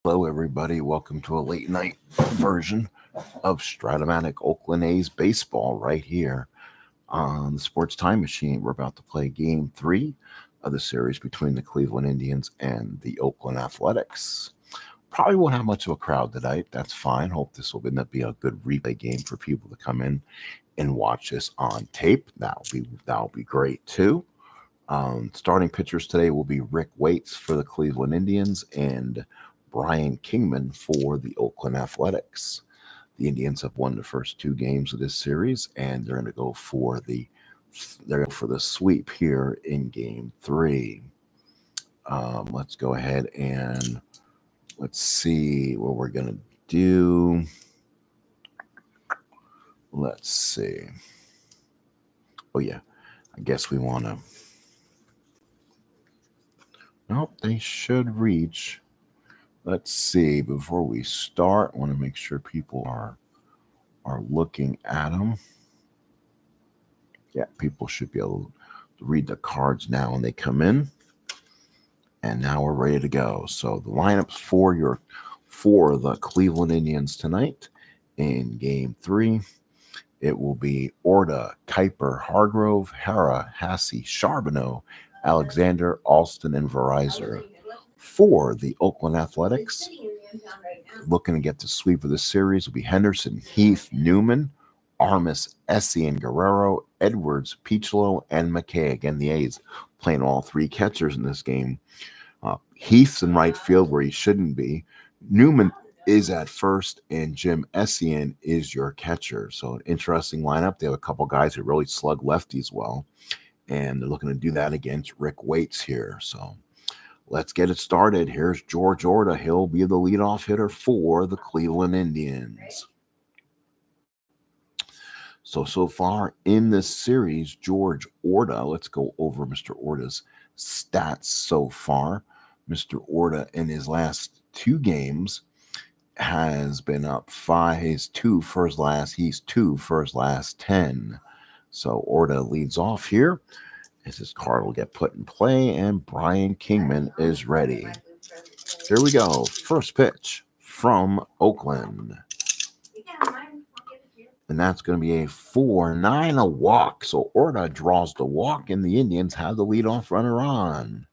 Hello, everybody. Welcome to a late night version of Stratomatic Oakland A's baseball right here on the Sports Time Machine. We're about to play game 3 of the series between the Cleveland Indians and the Oakland Athletics. Probably won't have much of a crowd tonight. That's fine. Hope this will end up being a good replay game for people to come in and watch this on tape. That'll be great too. Starting pitchers today will be Rick Waits for the Cleveland Indians and Brian Kingman for the Oakland Athletics. The Indians have won the first 2 games of this series, and they're going to go for the sweep here in Game 3. Let's go ahead and let's see what we're going to do. Let's see. Oh yeah, I guess we want to. Nope, they should reach. Let's see. Before we start, I want to make sure people are looking at them. Yeah, people should be able to read the cards now when they come in. And now we're ready to go. So the lineups for the Cleveland Indians tonight in Game 3. It will be Orta, Kuiper, Hargrove, Hara, Hasse, Charbonneau, Alexander, Alston, and Verizer. For the Oakland Athletics, looking to get the sweep of the series will be Henderson, Heath, Newman, Armas, Essien, Guerrero, Edwards, Peachlow, and McKay. Again, the A's playing all 3 catchers in this game. Heath's in right field where he shouldn't be. Newman is at first, and Jim Essien is your catcher. So an interesting lineup. They have a couple guys who really slug lefties well, and they're looking to do that against Rick Waits here. So let's get it started. Here's George Orta. He'll be the leadoff hitter for the Cleveland Indians. So far in this series, George Orta, let's go over Mr. Orta's stats so far. Mr. Orta in his last 2 games has been up 5. He's 2 for his last 10. So Orta leads off here. As his card will get put in play, and Brian Kingman is ready. Here we go. First pitch from Oakland. And that's going to be a 4-9, a walk. So Orta draws the walk, and the Indians have the leadoff runner on.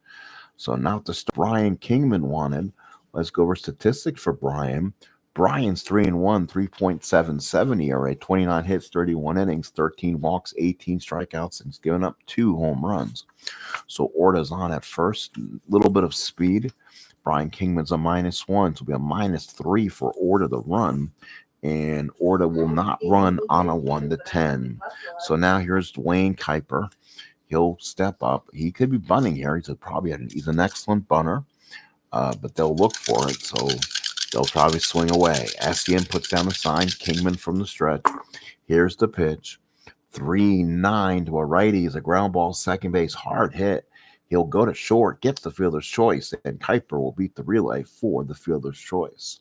So now to start, Brian Kingman wanted. Let's go over statistics for Brian. Brian's 3-1, 3.77 ERA, 29 hits, 31 innings, 13 walks, 18 strikeouts, and he's given up 2 home runs. So Orta's on at first, little bit of speed. Brian Kingman's a -1, so it'll be a -3 for Orta to run, and Orta will not run on a 1-10. So now here's Dwayne Kuiper. He'll step up. He could be bunting here. He's an excellent bunter, but they'll look for it. So they'll probably swing away. Essien puts down the sign. Kingman from the stretch. Here's the pitch. 3-9 to a righty. Is a ground ball, second base, hard hit. He'll go to short, gets the fielder's choice, and Kuiper will beat the relay for the fielder's choice.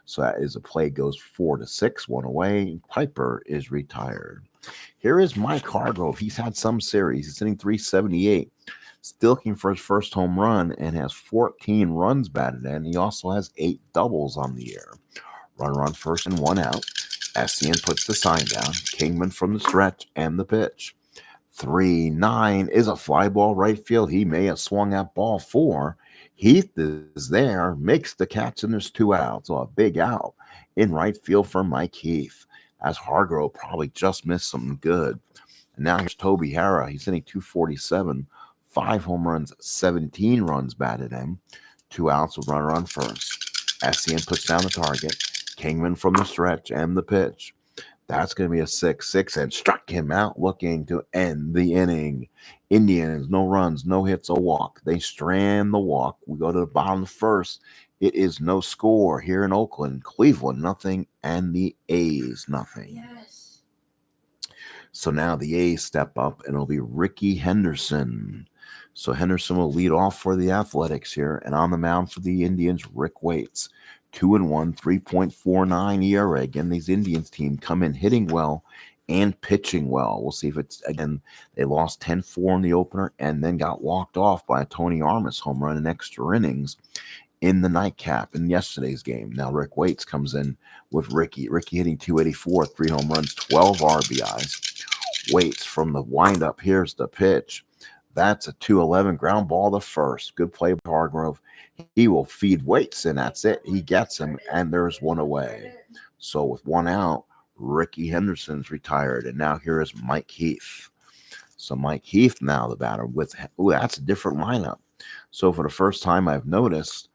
So that is a play goes 4-6, 1 away. Kuiper is retired. Here is Mike Hargrove. He's had some series. He's hitting .378. Still looking for his first home run and has 14 runs batted in. He also has 8 doubles on the year. Runner on first and 1 out. Essien puts the sign down. Kingman from the stretch and the pitch. 3-9 is a fly ball right field. He may have swung at ball 4. Heath is there, makes the catch, and there's 2 outs. So a big out in right field for Mike Heath, as Hargrove probably just missed something good. And now here's Toby Hara. He's hitting .247. 5 home runs, 17 runs batted in. 2 outs with runner on first. Essien puts down the target. Kingman from the stretch and the pitch. That's going to be a 6-6 and struck him out, looking to end the inning. Indians, no runs, no hits, a walk. They strand the walk. We go to the bottom of the first. It is no score here in Oakland. Cleveland, nothing, and the A's, nothing. Yes. So now the A's step up, and it'll be Ricky Henderson. So Henderson will lead off for the Athletics here, and on the mound for the Indians, Rick Waits. 2-1, 3.49 ERA. Again, these Indians team come in hitting well and pitching well. We'll see if it's, again, they lost 10-4 in the opener and then got walked off by a Tony Armas home run in extra innings. in the nightcap in yesterday's game. Now Rick Waits comes in with Ricky. Ricky hitting 284, 3 home runs, 12 RBIs. Waits from the windup. Here's the pitch. That's a 2-11 ground ball to first. Good play by Hargrove. He will feed Waits, and that's it. He gets him, and there's one away. So with one out, Ricky Henderson's retired, and now here is Mike Heath. So Mike Heath now the batter with, that's a different lineup. So for the first time I've noticed,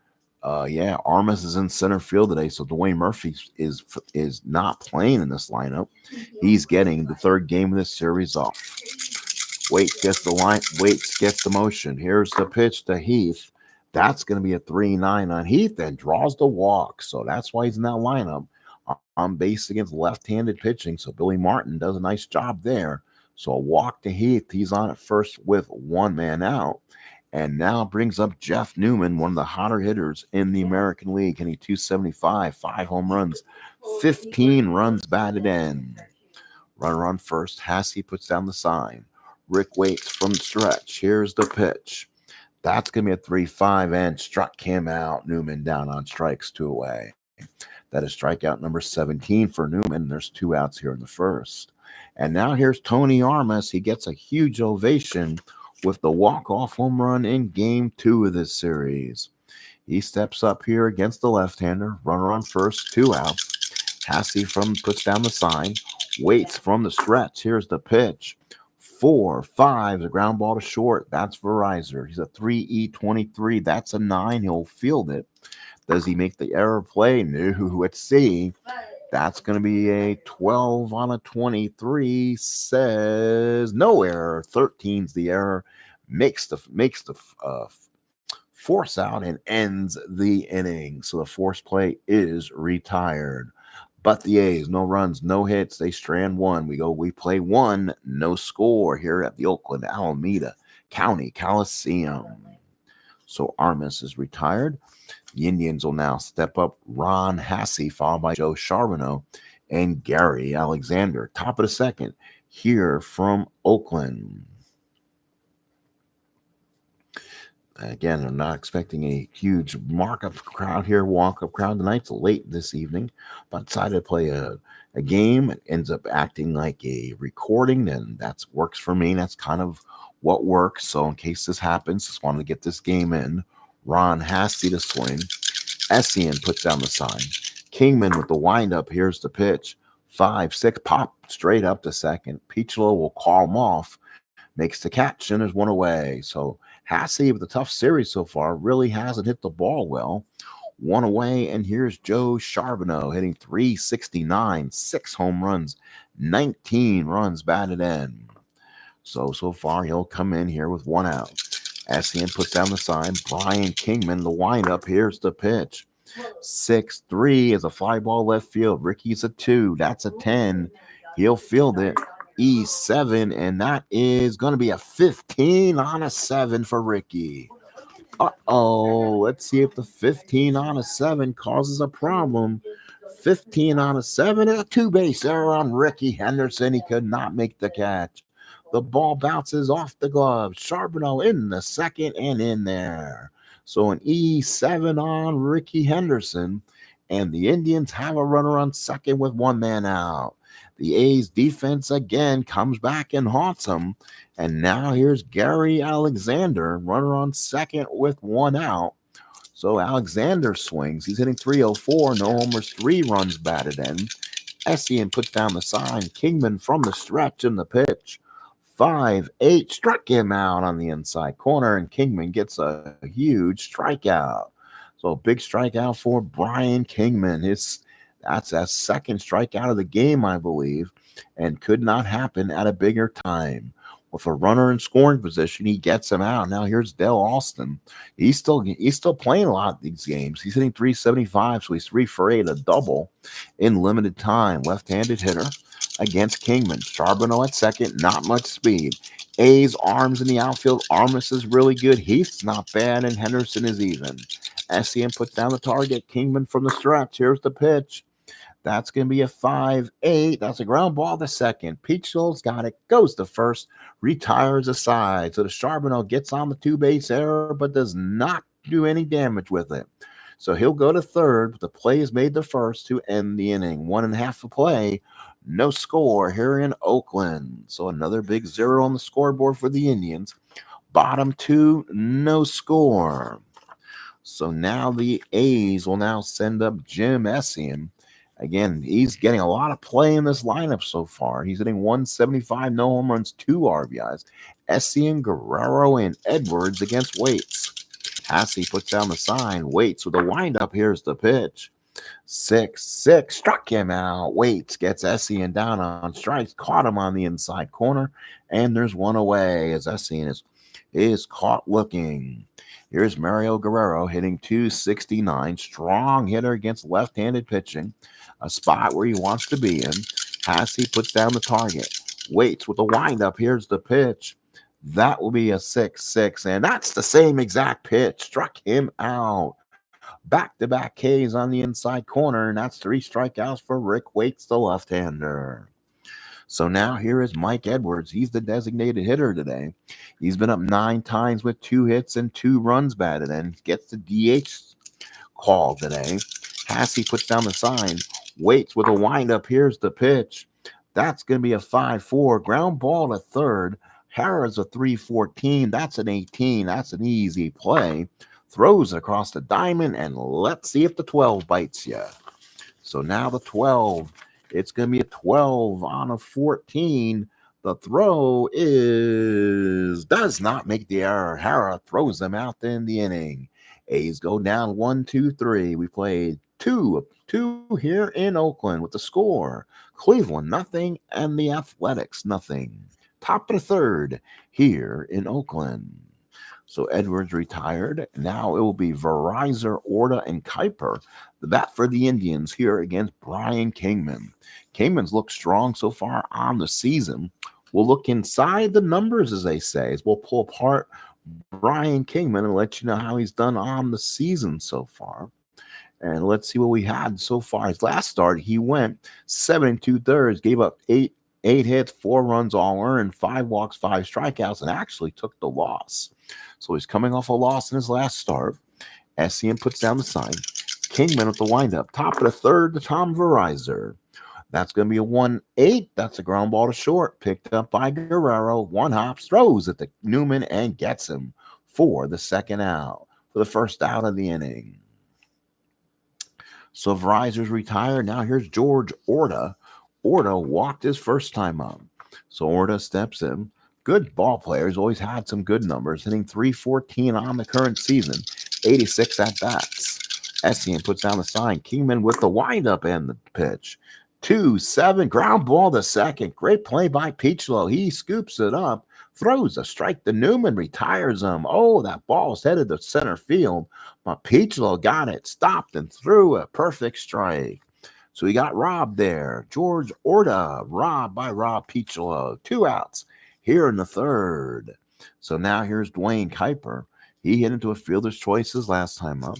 Armas is in center field today. So Dwayne Murphy is not playing in this lineup. He's getting the third game of this series off. Waits gets the motion. Here's the pitch to Heath. That's going to be a 3-9 on Heath and draws the walk. So that's why he's in that lineup. On base against left-handed pitching. So Billy Martin does a nice job there. So a walk to Heath. He's on at first with one man out. And now brings up Jeff Newman, one of the hotter hitters in the American League, hitting 275, 5 home runs, 15 runs batted in. Runner on first. Hasse puts down the sign. Rick Waits from the stretch. Here's the pitch. That's going to be a 3-5 and struck him out. Newman down on strikes, 2 away. That is strikeout number 17 for Newman. There's 2 outs here in the first. And now here's Tony Armas. He gets a huge ovation with the walk-off home run in Game 2 of this series. He steps up here against the left-hander. Runner on first, 2 outs. Hasse puts down the sign. Waits from the stretch. Here's the pitch. 4-5, the ground ball to short. That's Verizon. He's a 3E23. That's a 9. He'll field it. Does he make the error play? No. Let's see. That's going to be a 12 on a 23. Says no error. 13's the error. Makes the force out and ends the inning. So the force play is retired. But the A's, no runs, no hits. They strand 1. We play 1, no score here at the Oakland Alameda County Coliseum. So Armas is retired. The Indians will now step up Ron Hasse, followed by Joe Charbonneau and Gary Alexander. Top of the second here from Oakland. Again, I'm not expecting a huge walk-up crowd tonight. It's late this evening, but decided to play a game. It ends up acting like a recording, and that works for me. That's kind of what works. So in case this happens, just wanted to get this game in. Ron Hasse to swing. Essien puts down the sign. Kingman with the windup. Here's the pitch. 5-6, pop straight up to second. Picholo will call him off. Makes the catch, and there's 1 away. So Hasse, with a tough series so far, really hasn't hit the ball well. 1 away, and here's Joe Charbonneau hitting 369, 6 home runs, 19 runs batted in. So far, he'll come in here with 1 out. Essien puts down the sign. Brian Kingman, the windup. Here's the pitch. 6-3 is a fly ball left field. Ricky's a 2. That's a 10. He'll field it. E7, and that is going to be a 15 on a 7 for Ricky. Let's see if the 15 on a 7 causes a problem. 15 on a 7 is a 2-base error on Ricky Henderson. He could not make the catch. The ball bounces off the glove. Charbonneau in the second and in there. So an E7 on Ricky Henderson, and the Indians have a runner on second with 1 man out. The A's defense again comes back and haunts them. And now here's Gary Alexander, runner on second with 1 out. So Alexander swings. He's hitting 304, no homers, 3 runs batted in. Essien puts down the sign. Kingman from the stretch in the pitch. 5-8, struck him out on the inside corner, and Kingman gets a huge strikeout. So big strikeout for Brian Kingman. That's a second strikeout of the game, I believe, and could not happen at a bigger time. With a runner in scoring position, he gets him out. Now here's Dale Austin. He's still playing a lot of these games. He's hitting 375, so he's 3 for 8, a double in limited time. Left-handed hitter against Kingman. Charbonneau at second, not much speed. A's arms in the outfield. Armas is really good. Heath's not bad, and Henderson is even. Essien puts down the target. Kingman from the stretch. Here's the pitch. That's going to be a 5-8. That's a ground ball to second. Picholo's got it. Goes to first. Retires aside. So the Charbonneau gets on the 2-base error, but does not do any damage with it. So he'll go to third, but the play is made the first to end the inning. 1.5 to play. No score here in Oakland. So another big zero on the scoreboard for the Indians. Bottom two, no score. So now the A's will now send up Jim Essien. Again, he's getting a lot of play in this lineup so far. He's hitting 175, no home runs, 2 RBIs. Essien, Guerrero, and Edwards against Waits. Hasse puts down the sign. Waits with a windup. Here's the pitch. 6-6, struck him out. Waits gets Essien down on strikes, caught him on the inside corner, and there's one away as Essien is caught looking. Here's Mario Guerrero hitting 269, strong hitter against left-handed pitching, a spot where he wants to be in. Hasse puts down the target. Waits with the windup. Here's the pitch. That will be a 6-6, and that's the same exact pitch. Struck him out. Back-to-back Ks on the inside corner, and that's 3 strikeouts for Rick Waits, the left-hander. So now here is Mike Edwards. He's the designated hitter today. He's been up 9 times with 2 hits and 2 runs batted and gets the DH call today. Hasse puts down the sign. Waits with a windup. Here's the pitch. That's going to be a 5-4. Ground ball to third. Harrah's a 3-14. That's an 18. That's an easy play. Throws across the diamond, and let's see if the 12 bites you. So now the 12. It's going to be a 12 on a 14. The throw does not make the error. Harrah throws them out in the inning. A's go down 1-2-3. We played 2-2 here in Oakland with the score. Cleveland, nothing, and the Athletics, nothing. Top of the third here in Oakland. So Edwards retired. Now it will be Verizon, Orta, and Kuiper. The bat for the Indians here against Brian Kingman. Kingman's looked strong so far on the season. We'll look inside the numbers, as they say, as we'll pull apart Brian Kingman and let you know how he's done on the season so far. And let's see what we had so far. His last start, he went 7 2/3, gave up 8 hits, 4 runs all earned, 5 walks, 5 strikeouts, and actually took the loss. So he's coming off a loss in his last start. Essien puts down the sign. Kingman with the windup. Top of the third to Tom Verizon. That's going to be a 1-8. That's a ground ball to short. Picked up by Guerrero. 1 hops, throws it to Newman, and gets him for the second out. For the first out of the inning. So Verizon's retired. Now here's George Orta. Orta walked his first time up. So Orta steps in. Good ball player. He's always had some good numbers. Hitting 314 on the current season. 86 at-bats. Essien puts down the sign. Kingman with the windup and the pitch. 2-7. Ground ball to second. Great play by Peachlow. He scoops it up. Throws a strike to Newman. Retires him. Oh, that ball's headed to center field. But Peachlow got it. Stopped and threw a perfect strike. So he got robbed there. George Orta, robbed by Rob Peachlow. 2 outs here in the third. So now here's Dwayne Kuiper. He hit into a fielder's choices last time up.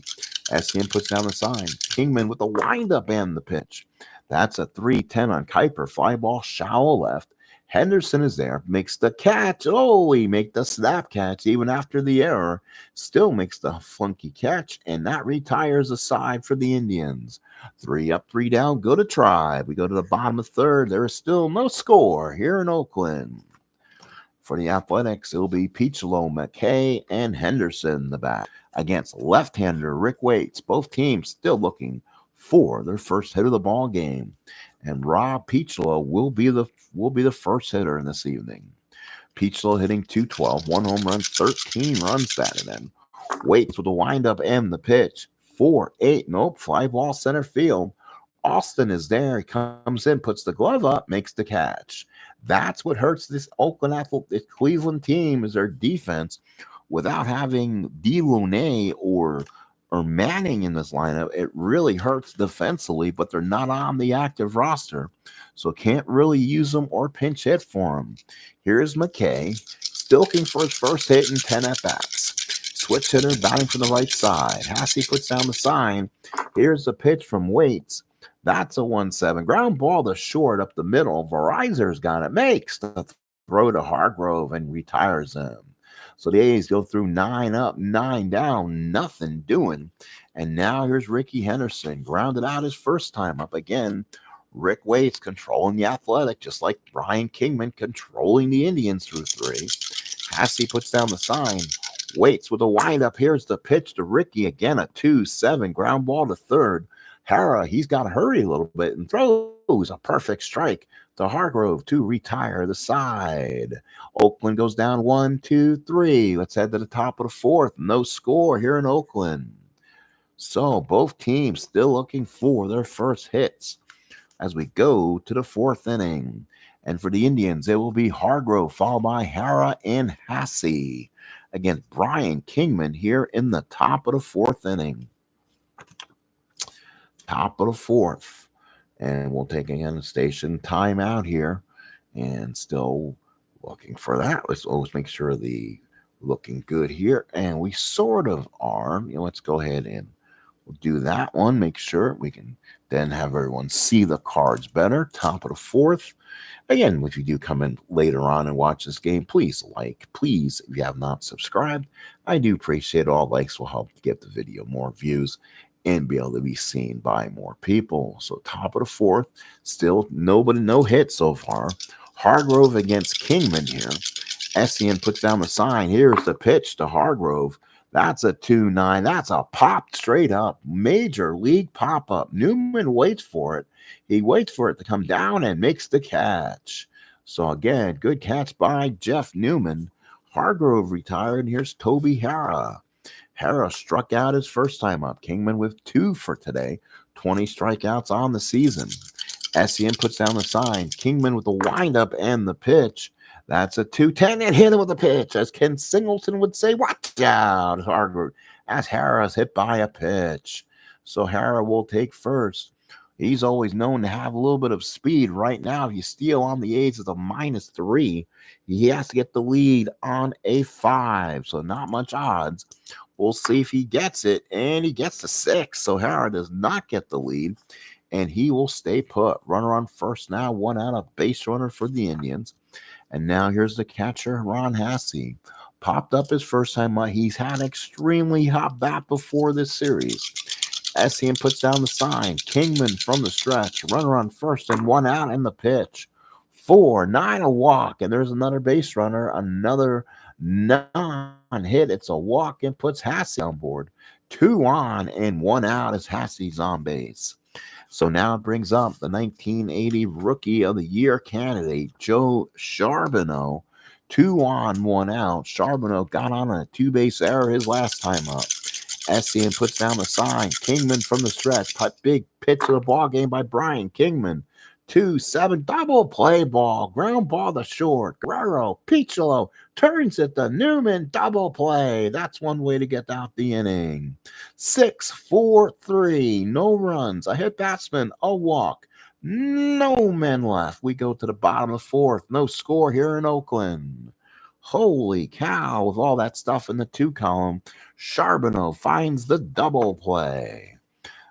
Essien puts down the sign. Kingman with the windup and the pitch. That's a 3-10 on Kuiper. Fly ball shallow left. Henderson is there. Makes the catch. Oh, he makes the snap catch even after the error. Still makes the funky catch. And that retires the side for the Indians. 3 up, 3 down. Go to Tribe. We go to the bottom of third. There is still no score here in Oakland. For the Athletics, it will be Peachlow, McKay, and Henderson the bat against left-hander Rick Waits. Both teams still looking for their first hit of the ball game, and Rob Peachlow will be the first hitter in this evening. Peachlow hitting 212, 1 home run, 13 runs batted in. Waits with the windup and the pitch. 4-8, nope, fly ball center field. Austin is there. He comes in, puts the glove up, makes the catch. That's what hurts this Cleveland team is their defense. Without having Delaunay or Manning in this lineup, it really hurts defensively, but they're not on the active roster, so can't really use them or pinch hit for them. Here's McKay, still looking for his first hit in 10 at-bats. Switch hitter batting from the right side. Hasse puts down the sign. Here's the pitch from Waits. That's a 1-7. Ground ball to short up the middle. Verizon's got it. Makes the throw to Hargrove and retires him. So the A's go through 9 up, 9 down, nothing doing. And now here's Ricky Henderson, grounded out his first time up again. Rick Waits controlling the Athletic, just like Brian Kingman controlling the Indians through 3. Hasse puts down the sign. Waits with a windup. Here's the pitch to Ricky. Again, a 2-7 ground ball to third. Hara, he's got to hurry a little bit and throws a perfect strike to Hargrove to retire the side. Oakland goes down 1, 2, 3. Let's head to the top of the fourth. No score here in Oakland. So both teams still looking for their first hits as we go to the fourth inning. And for the Indians, it will be Hargrove followed by Hara and Hasse. Again, Brian Kingman here in the top of the fourth inning. Top of the fourth. And we'll take again a station timeout here. And still looking for that. Let's always make sure the looking good here. And we sort of are. Let's go ahead and we'll do that one. Make sure we can then have everyone see the cards better. Top of the fourth. Again, if you do come in later on and watch this game, please like. Please, if you have not subscribed, I do appreciate all likes will help get the video more views and be able to be seen by more people. So top of the fourth, still no hit so far. Hargrove against Kingman here. SEN puts down the sign. Here's the pitch to Hargrove. That's a 2-9. That's a pop straight up. Major league pop-up. Newman waits for it. He waits for it to come down and makes the catch. So again, good catch by Jeff Newman. Hargrove retired. Here's Toby Hara. Hara struck out his first time up. Kingman with 2 for today. 20 strikeouts on the season. SEN puts down the sign. Kingman with the windup and the pitch. That's a 2-10 and hit him with a pitch. As Ken Singleton would say, watch out, Hargrove. As Hara's hit by a pitch. So Hara will take first. He's always known to have a little bit of speed. Right now, if you steal on the A's with a -3, he has to get the lead on a 5. So not much odds. We'll see if he gets it. And he gets the 6. So Hara does not get the lead. And he will stay put. Runner on first now. 1 out, a base runner for the Indians. And now here's the catcher, Ron Hasse. Popped up his first time out. He's had extremely hot bat before this series. SEM puts down the sign. Kingman from the stretch. Runner on first and 1 out in the pitch. 4-9 a walk. And there's another base runner. Another non-hit. It's a walk and puts Hasse on board. 2 on and 1 out as Hasse's on base. So now it brings up the 1980 Rookie of the Year candidate, Joe Charbonneau. 2 on, 1 out. Charbonneau got on a 2-base error his last time up. SEM puts down the sign. Kingman from the stretch. Big pitch of the ball game by Brian Kingman. 2-7 double play ball. Ground ball to short. Guerrero, Piccolo turns it to Newman. Double play. That's one way to get out the inning. 6-4-3. No runs. A hit batsman. A walk. No men left. We go to the bottom of the fourth. No score here in Oakland. Holy cow. With all that stuff in the 2 column, Charbonneau finds the double play.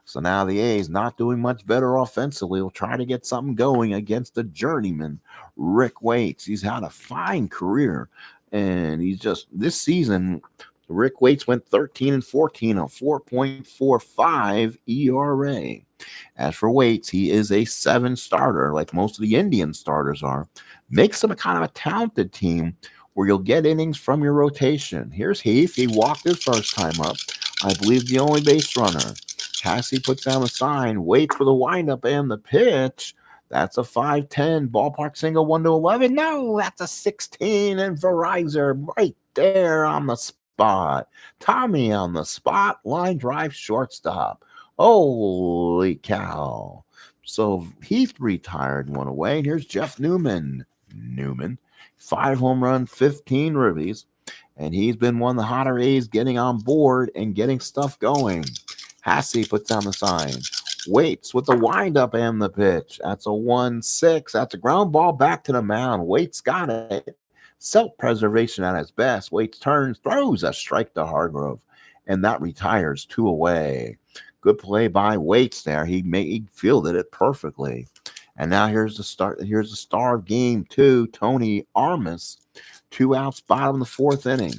So now the A's not doing much better offensively. Will try to get something going against the journeyman, Rick Waits. He's had a fine career. And he's just, this season, Rick Waits went 13-14, a 4.45 ERA. As for Waits, he is a 7 starter, like most of the Indian starters are. Makes him a kind of a talented team where you'll get innings from your rotation. Here's Heath. He walked his first time up. I believe the only base runner. Hasse puts down a sign, waits for the windup and the pitch. That's a 5-10 ballpark single, 1-11. No, that's a 16 and Verizon right there on the spot. Tommy on the spot, line drive, shortstop. Holy cow. So Heath retired and went away. And here's Jeff Newman. 5 home runs, 15 ribbies. And he's been one of the hotter A's getting on board and getting stuff going. Hasse puts down the sign. Waits with the windup and the pitch. That's a 1-6. That's a ground ball back to the mound. Waits got it. Self-preservation at its best. Waits turns, throws a strike to Hargrove. And that retires 2 away. Good play by Waits there. He fielded it perfectly. And now here's the start. Here's the star of game two, Tony Armas. 2 outs, bottom of the fourth inning.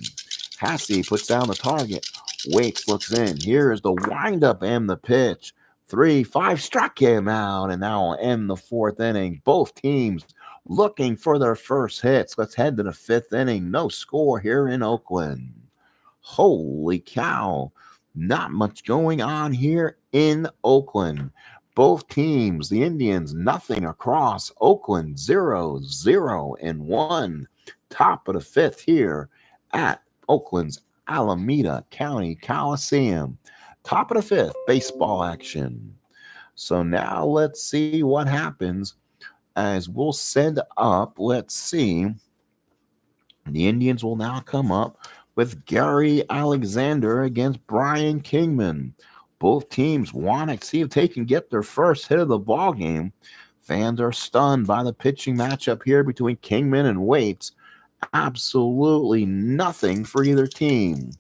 Hasse puts down the target. Waits, looks in. Here is the windup and the pitch. 3-5 struck him out, and now will end the fourth inning. Both teams looking for their first hits. Let's head to the fifth inning. No score here in Oakland. Holy cow. Not much going on here in Oakland. Both teams, the Indians, nothing across. Oakland 0-0-1. Top of the fifth here at Oakland's Alameda County Coliseum. Top of the fifth, baseball action. So now let's see what happens as we'll send up, let's see. The Indians will now come up with Gary Alexander against Brian Kingman. Both teams want to see if they can get their first hit of the ball game. Fans are stunned by the pitching matchup here between Kingman and Waits. Absolutely nothing for either team.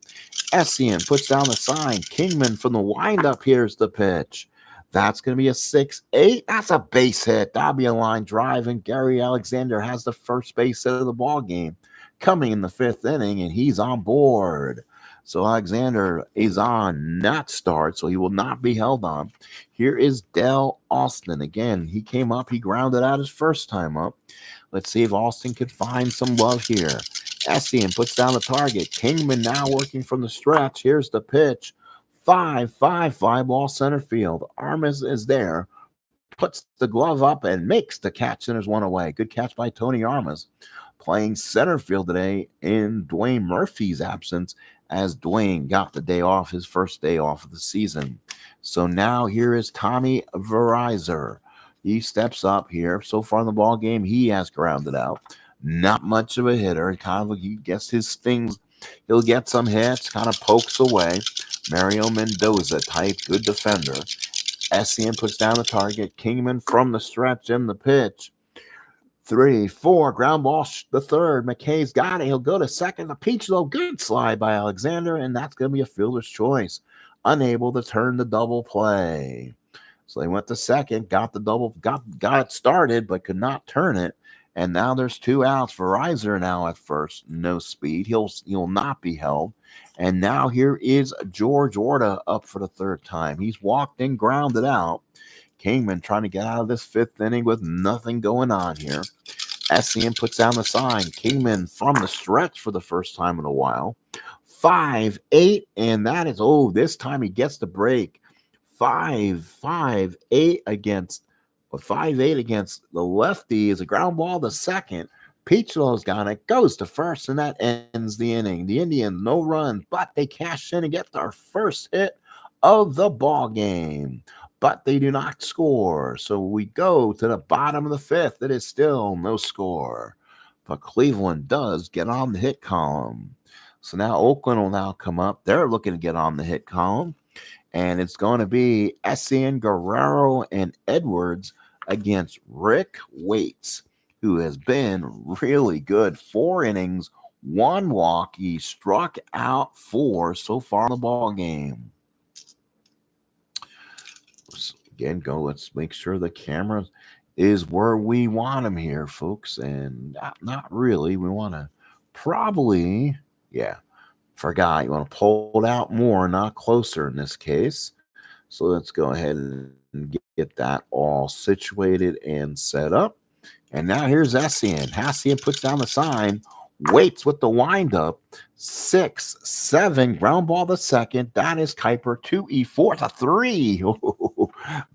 Essien puts down the sign. Kingman from the windup. Here's the pitch. That's going to be a 6-8. That's a base hit. That'll be a line drive, and Gary Alexander has the first base hit of the ball game coming in the fifth inning, and he's on board. So Alexander is on not start, so he will not be held on. Here is Dell Austin. Again, he came up. He grounded out his first time up. Let's see if Austin can find some love here. Essien puts down the target. Kingman now working from the stretch. Here's the pitch. 5-5 fly ball center field. Armas is there. Puts the glove up and makes the catch. Centers one away. Good catch by Tony Armas. Playing center field today in Dwayne Murphy's absence, as Dwayne got the day off, his first day off of the season. So now here is Tommy Verizor. He steps up here. So far in the ball game, he has grounded out. Not much of a hitter. He gets his things. He'll get some hits. Kind of pokes away. Mario Mendoza type, good defender. Essien puts down the target. Kingman from the stretch in the pitch. 3-4 ground ball. The third. McKay's got it. He'll go to second. The peach though, good slide by Alexander, and that's going to be a fielder's choice. Unable to turn the double play. So they went to second, got the double, got it started, but could not turn it. And now there's 2 outs. Verizor now at first, no speed. He'll not be held. And now here is George Orta up for the third time. He's walked and grounded out. Kingman trying to get out of this fifth inning with nothing going on here. Essien puts down the sign. Kingman from the stretch for the first time in a while. 5-8, and that is, this time he gets the break. 5-8 against the lefty is a ground ball to second. Peachlow's got it, goes to first, and that ends the inning. The Indians, no run, but they cash in and get their first hit of the ball game. But they do not score. So we go to the bottom of the fifth. It is still no score. But Cleveland does get on the hit column. So now Oakland will now come up. They're looking to get on the hit column. And it's going to be Essien, Guerrero, and Edwards against Rick Waits, who has been really good. 4 innings, 1 walk. He struck out 4 so far in the ball game. Again, let's make sure the camera is where we them here, folks. And not really. We want to probably, forgot. You want to pull it out more, not closer in this case. So let's go ahead and get that all situated and set up. And now here's Essien. Essien puts down the sign. Waits with the windup. 6-7 ground ball to second. That is Kuiper. 2-4 to 3.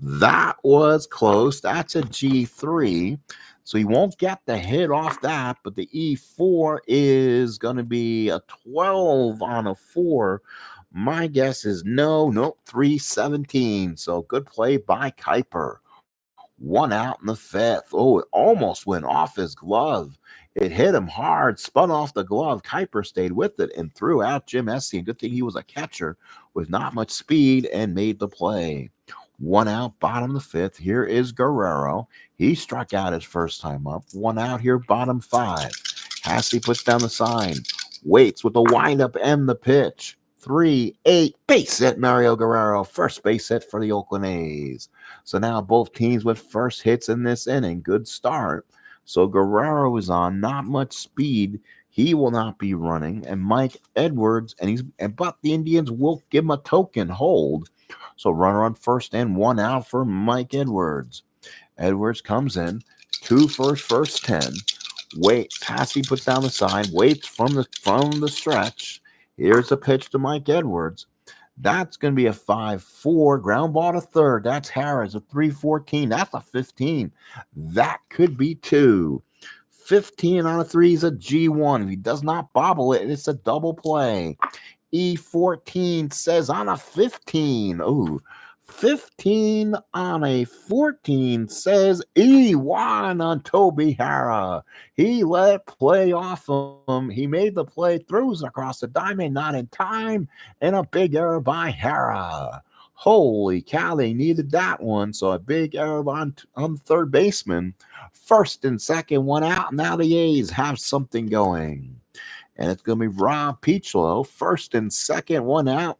That was close. That's a G3. So he won't get the hit off that, but the E4 is going to be a 12 on a 4. My guess is no, 3-17. So good play by Kuiper. 1 out in the fifth. It almost went off his glove. It hit him hard, spun off the glove. Kuiper stayed with it and threw out Jim Essien. Good thing he was a catcher with not much speed and made the play. 1 out, bottom of the fifth. Here is Guerrero. He struck out his first time up. 1 out here, bottom 5. Hasse puts down the sign. Waits with the windup and the pitch. 3-8, base hit Mario Guerrero. First base hit for the Oakland A's. So now both teams with first hits in this inning. Good start. So Guerrero is on, not much speed. He will not be running. And Mike Edwards, but the Indians will give him a token hold. So runner on first and one out for Mike Edwards. Edwards comes in, two first 10. Wait, Passy puts down the sign, waits from the stretch. Here's a pitch to Mike Edwards. That's going to be a 5-4. Ground ball to third. That's Harris, a 3-14. That's a 15. That could be two. 15 on a 3 is a G1. If he does not bobble it, it's a double play. E14 says on a 15. Ooh. 15 on a 14 says E1 on Toby Hara. He let play off him. He made the play, throws across the diamond, not in time, and a big error by Hara. Holy cow, they needed that one. So a big error on third baseman. First and second, one out. Now the A's have something going. And it's going to be Rob Peachlow, first and second, one out.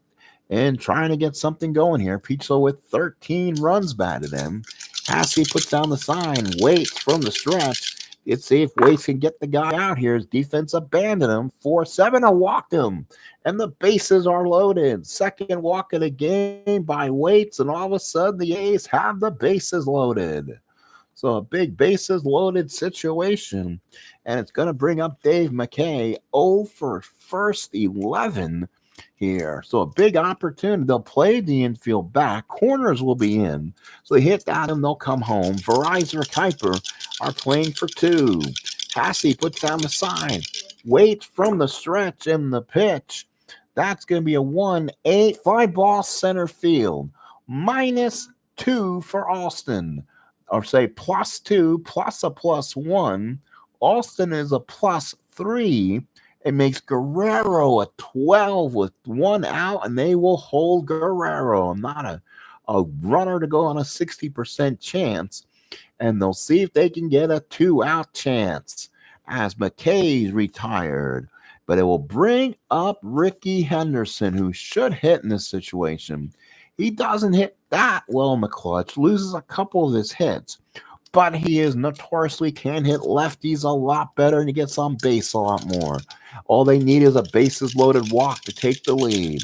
And trying to get something going here. Peachlow with 13 runs batted in. Hassey puts down the sign, waits from the stretch. Let's see if Waits can get the guy out here. His defense abandoned him. 4-7, a walked him. And the bases are loaded. Second walk of the game by Waits. And all of a sudden, the A's have the bases loaded. So a big bases loaded situation. And it's going to bring up Dave McKay. 0 for first 11 here. So a big opportunity. They'll play the infield back. Corners will be in. So they hit that and they'll come home. Verizon or Kuiper are playing for two. Hassey puts down the sign. Waits from the stretch in the pitch. That's going to be a 1-8 fly ball center field. -2 for Alston. Or say +2 plus a +1. Alston is a +3. It makes Guerrero a 12 with one out, and they will hold Guerrero. Not a runner to go on a 60% chance. And they'll see if they can get a 2-out chance as McKay's retired. But it will bring up Ricky Henderson, who should hit in this situation. He doesn't hit that well in the clutch, loses a couple of his hits. But he is notoriously can hit lefties a lot better, and he gets on base a lot more. All they need is a bases-loaded walk to take the lead.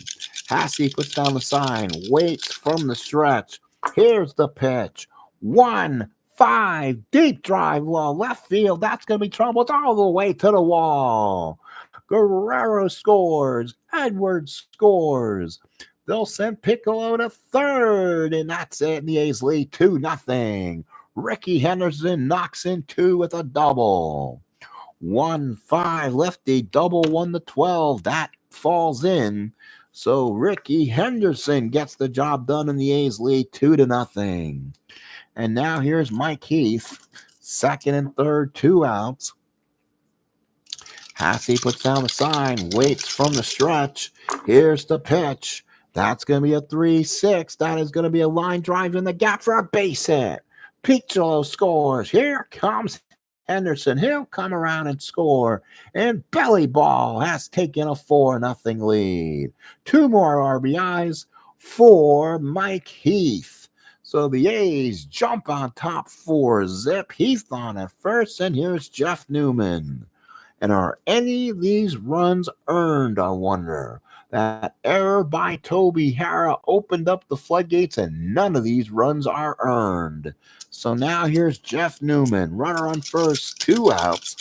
Hassey puts down the sign, waits from the stretch. Here's the pitch. 1-5, deep drive, well, left field. That's going to be trouble. It's all the way to the wall. Guerrero scores. Edwards scores. They'll send Piccolo to third, and that's it. And the A's lead 2-0. Ricky Henderson knocks in 2 with a double. 1-5 lefty double 1-12. That falls in. So Ricky Henderson gets the job done in the A's lead 2-0. And now here's Mike Heath. Second and third, 2 outs. Hassey puts down the sign, waits from the stretch. Here's the pitch. That's going to be a 3-6. That is going to be a line drive in the gap for a base hit. Piccolo scores. Here comes Henderson. He'll come around and score. And Belly Ball has taken a 4-0 lead. 2 more RBIs for Mike Heath. So the A's jump on top 4-zip. Heath on at first, and here's Jeff Newman. And are any of these runs earned, I wonder? That error by Toby Hara opened up the floodgates, and none of these runs are earned. So now here's Jeff Newman, runner on first, 2 outs.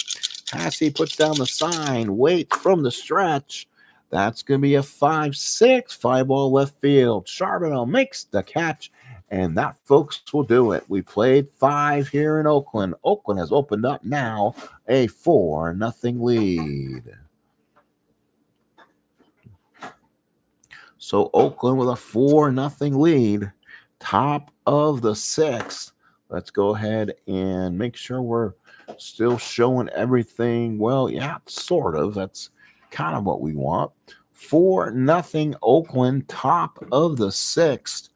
Hassey puts down the sign, waits from the stretch. That's going to be a 5-6, 5-ball left field. Charbonneau makes the catch, and that, folks, will do it. We played 5 here in Oakland. Oakland has opened up now a 4-0 lead. So Oakland with a 4-0 lead, top of the 6th. Let's go ahead and make sure we're still showing everything. Well, yeah, sort of. That's kind of what we want. 4-0 Oakland, top of the 6th.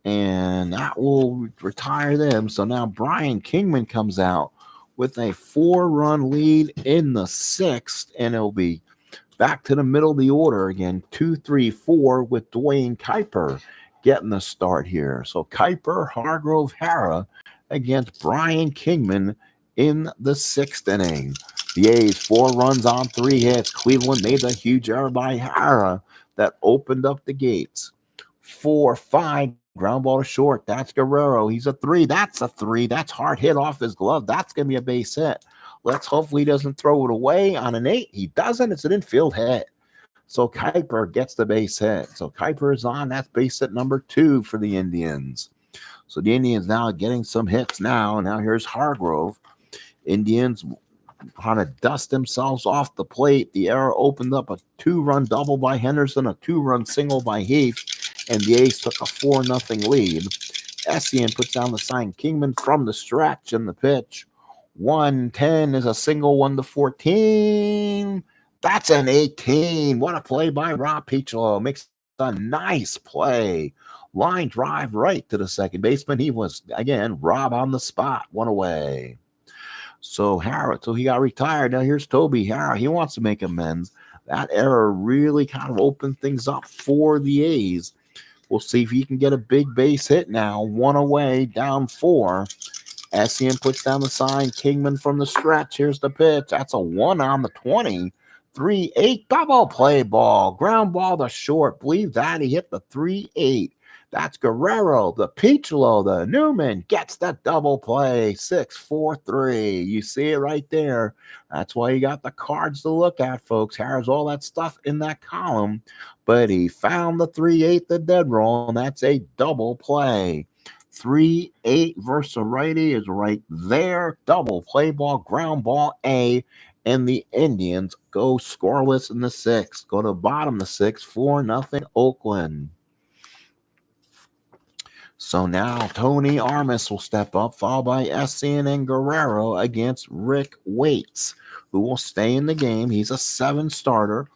And that will retire them. So now Brian Kingman comes out with a 4-run lead in the 6th, and it'll be back to the middle of the order again, 2, 3, 4 with Dwayne Kuiper getting the start here. So Kuiper, Hargrove, Hara against Brian Kingman in the 6th inning. The A's 4 runs on 3 hits. Cleveland made the huge error by Hara that opened up the gates. 4-5, ground ball to short. That's Guerrero. He's a 3. That's a 3. That's hard hit off his glove. That's going to be a base hit. Let's hopefully he doesn't throw it away on an 8. He doesn't. It's an infield hit. So Kuiper gets the base hit. So Kuiper is on. That's base hit number 2 for the Indians. So the Indians now getting some hits now. Now here's Hargrove. Indians trying to dust themselves off the plate. The error opened up a 2-run double by Henderson, a 2-run single by Heath, and the A's took a 4-0 lead. Essien puts down the sign. Kingman from the stretch and the pitch. 1-10 is a single, 1-14. That's an 18. What a play by Rob Piccolo. Makes a nice play. Line drive right to the second baseman. He was, again, Rob on the spot. 1 away. So he got retired. Now here's Toby Hara. He wants to make amends. That error really kind of opened things up for the A's. We'll see if he can get a big base hit now. 1 away, down 4. Essien puts down the sign. Kingman from the stretch. Here's the pitch. That's a 1 on the 20. 3-8 double play ball. Ground ball to short. Believe that. He hit the 3-8. That's Guerrero, the Piccolo, the Newman gets that double play. 6-4-3. You see it right there. That's why you got the cards to look at, folks. Has all that stuff in that column. But he found the 3-8, the dead roll, and that's a double play. 3-8 versus a righty is right there. Double play ball, ground ball A. And the Indians go scoreless in the 6th. Go to the bottom of the 6th, 4-0 Oakland. So now Tony Armas will step up, followed by Essien and Guerrero against Rick Waits, who will stay in the game. He's a 7 starter.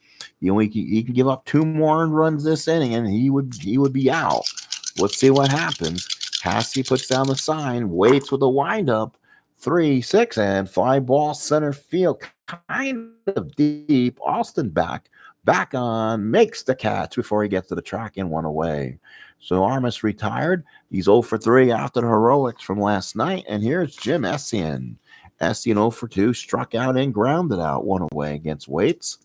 He can give up 2 more runs this inning, and he would be out. Let's see what happens. Hassey puts down the sign. Waits with a windup. 3-6 and fly ball center field, kind of deep. Austin back on, makes the catch before he gets to the track and 1 away. So Armas retired. He's 0 for 3 after the heroics from last night. And here's Jim Essien. Essien 0 for 2, struck out and grounded out, 1 away against Waits.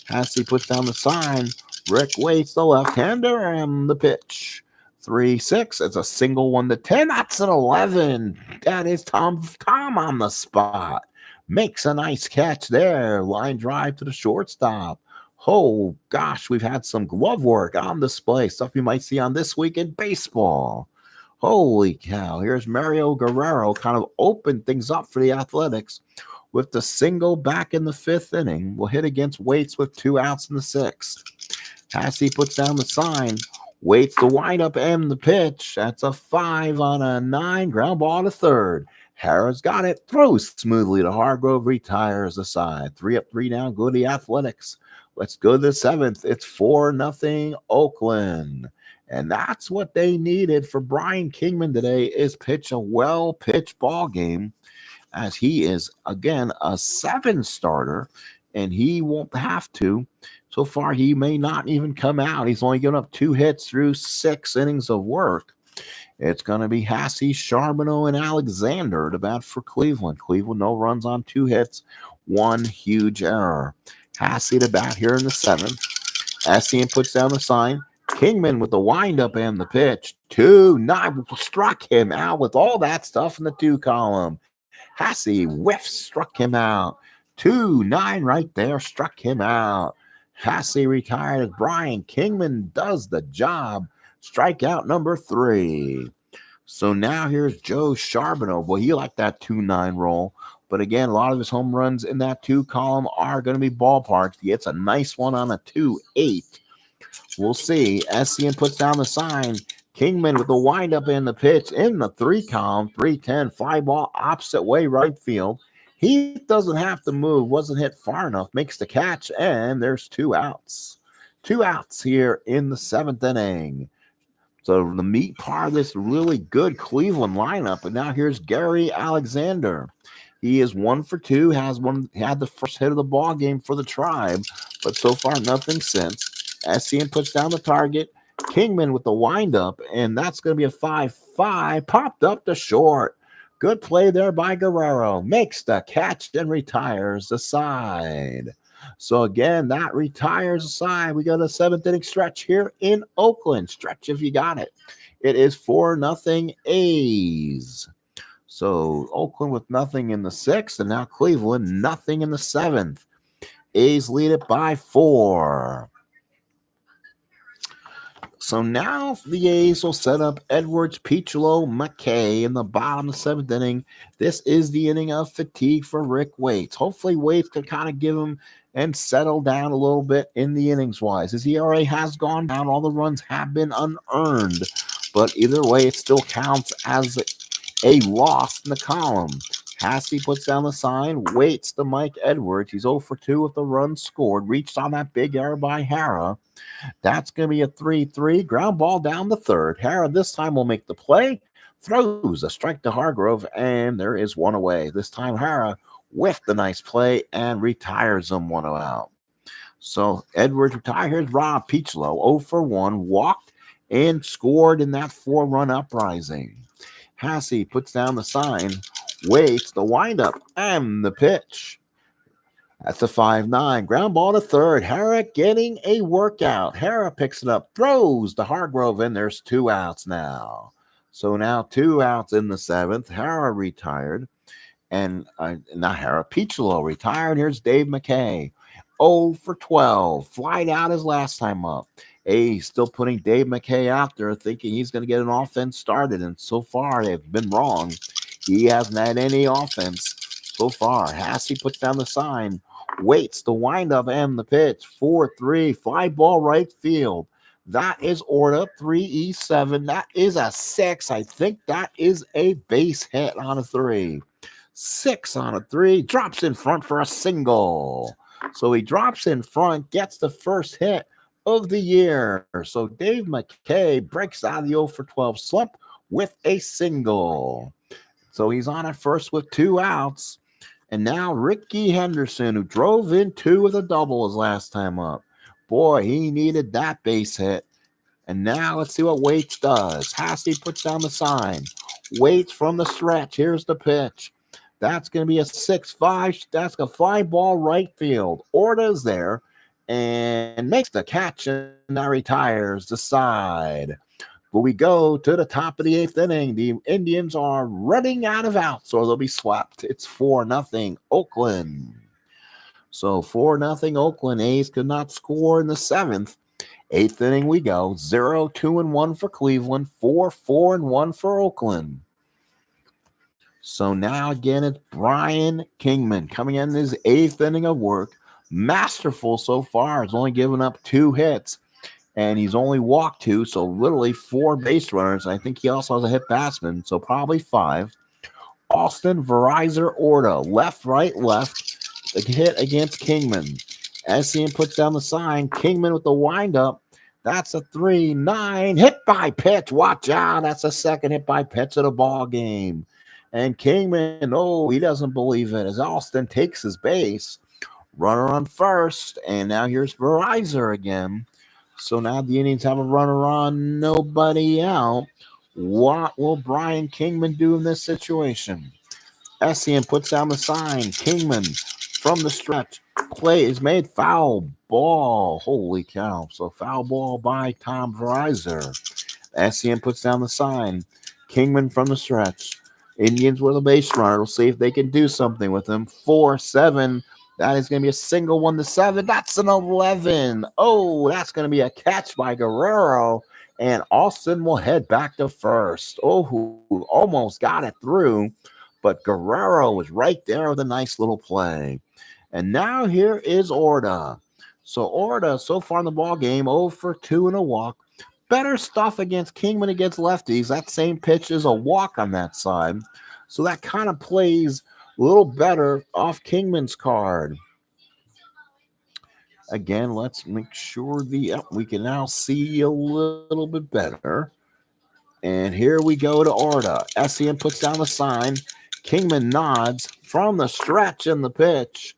Hassey puts down the sign. Rick Waits, the left-hander, and the pitch. 3-6. It's a single, 1-10. That's an 11. That is Tom on the spot. Makes a nice catch there. Line drive to the shortstop. Oh, gosh, we've had some glove work on display. Stuff you might see on This Week in Baseball. Holy cow. Here's Mario Guerrero kind of opened things up for the Athletics with the single back in the 5th inning. Will hit against Waits with 2 outs in the 6th. Hassey puts down the sign. Waits the windup and the pitch. That's a 5 on a 9. Ground ball to 3rd. Harris got it. Throws smoothly to Hargrove. Retires the side. 3 up, 3 down. Go to the Athletics. Let's go to the 7th. It's 4-0 Oakland. And that's what they needed for Brian Kingman today, is pitch a well-pitched ball game, as he is, again, a 7 starter, and he won't have to. So far, he may not even come out. He's only given up 2 hits through 6 innings of work. It's going to be Hassey, Charbonneau, and Alexander to bat for Cleveland. Cleveland, no runs on 2 hits, 1 huge error. Hassey to bat here in the 7th. Essien puts down the sign. Kingman with the windup and the pitch. 2-9 struck him out with all that stuff in the 2 column. Hassey whiffs, struck him out. 2-9 right there, struck him out. Hassey retired as Brian Kingman does the job. Strikeout number 3. So now here's Joe Charbonneau. Boy, he liked that 2-9 roll. But again, a lot of his home runs in that 2 column are going to be ballparks. He gets a nice one on a 2-8. We'll see. Essien puts down the sign. Kingman with the windup and the pitch in the 3 column. 3-10 fly ball opposite way right field. He doesn't have to move. Wasn't hit far enough. Makes the catch, and there's 2 outs. 2 outs here in the 7th inning. So the meat part of this really good Cleveland lineup. And now here's Gary Alexander. He is 1 for 2, had the first hit of the ball game for the Tribe, but so far nothing since. Essien puts down the target. Kingman with the windup, and that's going to be a 5-5. Popped up to short. Good play there by Guerrero. Makes the catch and retires the side. So again, that retires the side. We go to the 7th inning stretch here in Oakland. Stretch if you got it. It is 4-0 A's. So Oakland with nothing in the 6th, and now Cleveland nothing in the 7th. A's lead it by 4. So now the A's will set up Edwards, Picholo, McKay in the bottom of the 7th inning. This is the inning of fatigue for Rick Waits. Hopefully Waits can kind of give him and settle down a little bit in the innings-wise. His ERA has gone down. All the runs have been unearned. But either way, it still counts as a loss in the column. Hassey puts down the sign, waits to Mike Edwards. He's 0 for 2 with the run scored. Reached on that big error by Hara. That's going to be a 3-3. Ground ball down the 3rd. Hara this time will make the play. Throws a strike to Hargrove, and there is one away. This time Hara with the nice play and retires them 1 out. So Edwards retired. Here's Rob Picholo, 0 for 1. Walked and scored in that 4-run uprising. Hassey puts down the sign, waits the windup and the pitch. That's a 5-9. Ground ball to 3rd. Hara getting a workout. Hara picks it up, throws to Hargrove, and there's 2 outs now. So now 2 outs in the 7th. Hara retired. And not Hara, Picholo retired. Here's Dave McKay. 0 for 12. Flied out his last time up. A's still putting Dave McKay out there thinking he's going to get an offense started. And so far, they've been wrong. He hasn't had any offense so far. Hassey puts down the sign. Waits the windup and the pitch. 4-3. Fly ball right field. That is Orta. 3-7. That is a 6. I think that is a base hit on a 3. 6 on a 3. Drops in front for a single. So he drops in front, gets the first hit of the year. So Dave McKay breaks out of the 0 for 12 slump with a single. So he's on at first with 2 outs. And now Ricky Henderson, who drove in 2 with a double his last time up. Boy, he needed that base hit. And now let's see what Waits does. Hassey puts down the sign. Waits from the stretch. Here's the pitch. That's going to be a 6-5. That's a fly ball right field. Orta's there and makes the catch and now retires the side. But we go to the top of the 8th inning. The Indians are running out of outs or they'll be swept. It's 4-0 Oakland. So 4-0 Oakland. A's could not score in the 7th. 8th inning we go. 0-2-1 for Cleveland. 4-4-1 for Oakland. So now again it's Brian Kingman coming in his 8th inning of work. Masterful so far. He's only given up 2 hits. And he's only walked 2, so literally 4 base runners. I think he also has a hit batsman, so probably 5. Austin Verizer Orta, left, right, left. The hit against Kingman. SCM puts down the sign. Kingman with the windup. That's a 3-9. Hit by pitch. Watch out. That's a second hit by pitch of the ball game. And Kingman, he doesn't believe it as Austin takes his base. Runner on first. And now here's Verizer again. So now the Indians have a runner on, nobody out. What will Brian Kingman do in this situation? SCM puts down the sign. Kingman from the stretch. Play is made. Foul ball. Holy cow. So foul ball by Tom Verizer. SCM puts down the sign. Kingman from the stretch. Indians with a base runner. We'll see if they can do something with him. 4-7. That is going to be a single 1-7. That's an 11. Oh, that's going to be a catch by Guerrero. And Austin will head back to first. Oh, who almost got it through. But Guerrero was right there with a nice little play. And now here is Orta. So Orta, so far in the ball game, 0 for 2 and a walk. Better stuff against Kingman against lefties. That same pitch is a walk on that side. So that kind of plays a little better off Kingman's card. Again, let's make sure we can now see a little bit better. And here we go to Orta. SCM puts down the sign. Kingman nods from the stretch in the pitch.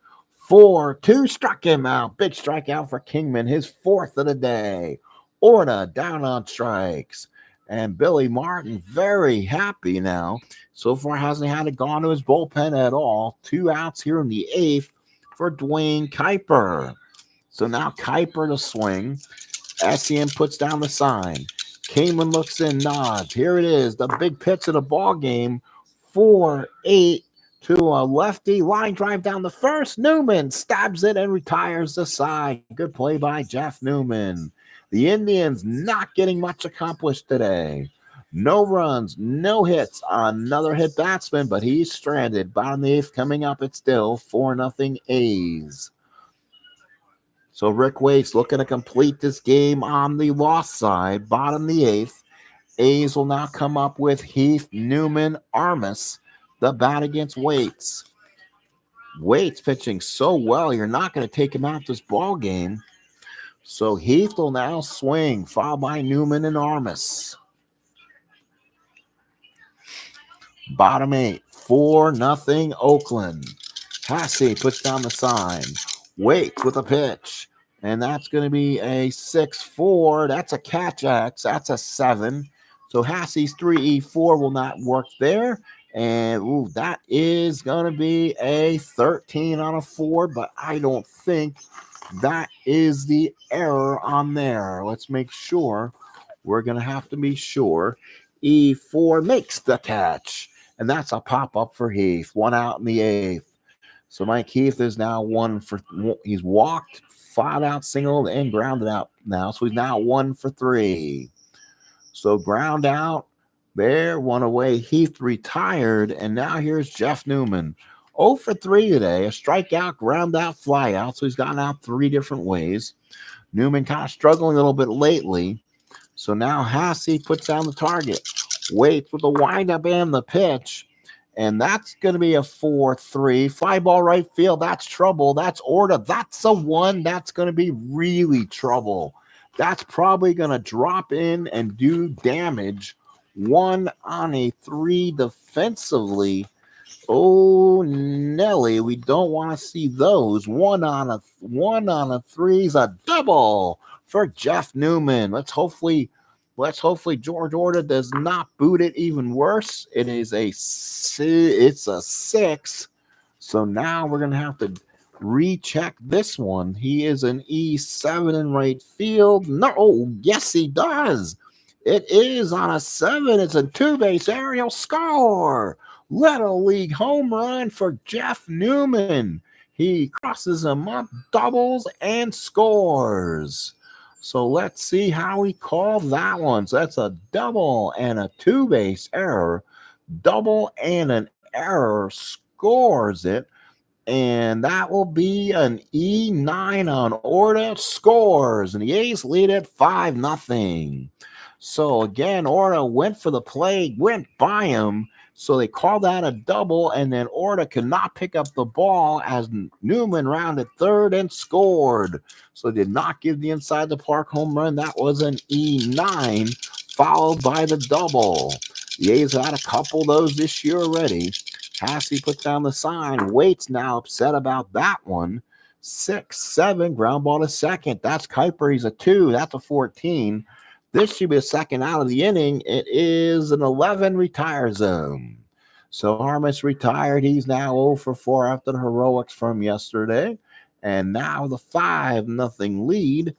4-2 struck him out. Big strikeout for Kingman, his 4th of the day. Orta down on strikes. And Billy Martin very happy now. So far hasn't had it gone to his bullpen at all. 2 outs here in the 8th for Dwayne Kuiper. So now Kuiper to swing. SEM puts down the sign. Kingman looks in, nods. Here it is, the big pitch of the ball game. 4-8 to a lefty. Line drive down the first. Newman stabs it and retires the side. Good play by Jeff Newman. The Indians not getting much accomplished today. No runs, no hits. Another hit batsman, but he's stranded. Bottom of the 8th coming up. It's still 4-0 A's. So Rick Waits looking to complete this game on the loss side. Bottom of the 8th. A's will now come up with Heath, Newman, Armas, the bat against Waits. Waits pitching so well, you're not going to take him out this ball game. So Heath will now swing, followed by Newman and Armas. Bottom 8, 4-0 Oakland. Hasse puts down the sign. Waits with a pitch. And that's going to be a 6-4. That's a catch X. That's a 7. So Hasse's 3-4 will not work there. And that is going to be a 13 on a 4. But I don't think that is the error on there. Let's make sure. We're going to have to be sure. E4 makes the catch. And that's a pop-up for Heath. 1 out in the 8th. So Mike Heath is now he's walked, 5 out single, and grounded out now. So he's now 1 for 3. So ground out there, 1 away. Heath retired, and now here's Jeff Newman. 0 for 3 today. A strikeout, ground out, fly out. So he's gotten out 3 different ways. Newman kind of struggling a little bit lately. So now Hasse puts down the target. Waits with the windup and the pitch. And that's going to be a 4-3. Fly ball right field. That's trouble. That's Orta. That's a 1. That's going to be really trouble. That's probably going to drop in and do damage. 1 on a 3 defensively. Oh, Nelly, we don't want to see those. 1 on a 3 is a double for Jeff Newman. Let's hopefully George Orta does not boot it even worse. It's a 6. So now we're going to have to recheck this one. He is an E7 in right field. No, yes, he does. It is on a 7. It's a 2-base aerial score. Little league home run for Jeff Newman. He crosses him up, doubles, and scores. So let's see how he called that one. So that's a double and a 2-base error. Double and an error scores it. And that will be an E9 on Orta, scores. And the A's lead at 5-0. So again, Orta went for the play, went by him. So they called that a double, and then Orta could not pick up the ball as Newman rounded third and scored. So did not give the inside the park home run. That was an E9, followed by the double. The A's had a couple of those this year already. Hasse puts down the sign. Waits now upset about that one. 6-7, ground ball to second. That's Kuiper. He's a 2. That's a 14. This should be a second out of the inning. It is an 11, retires him. So Armas retired. He's now 0 for 4 after the heroics from yesterday. And now the 5-0 lead.